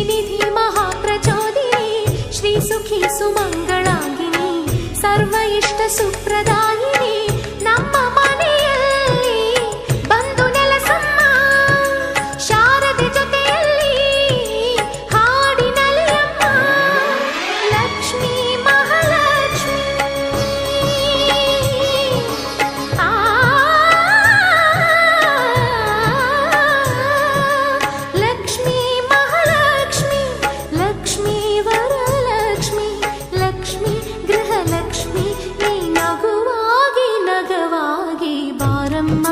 ಶ್ರೀನಿಧಿ ಮಹಾಪ್ರಚೋದಿನಿ ಶ್ರೀ ಸುಖಿ ಸುಮಂಗಳಾಂಗಿನಿ ಸರ್ವ ಇಷ್ಟ ಸುಪ್ರದಾಯಿನಿ ನಮ್ಮ ಮನೆಯಲ್ಲಿ ಬಂದು ನೆಲಸಮ್ಮ ಶಾರದೆ ಜೊತೆಯಲ್ಲಿ ಹಾಡಿನಲ್ಲಿ ಅಮ್ಮ ಲಕ್ಷ್ಮೀ ಮಹಾಲಕ್ಷ್ಮಿ ಲಕ್ಷ್ಮೀ ಮಹಾಲಕ್ಷ್ಮಿ ಲಕ್ಷ್ಮೀ ವರಲಕ್ಷ್ಮಿ ಲಕ್ಷ್ಮೀ ಗೃಹಲಕ್ಷ್ಮಿ ನೀ ನಗುವಾಗಿ ನಗವಾಗಿ ಬಾರಮ್ಮ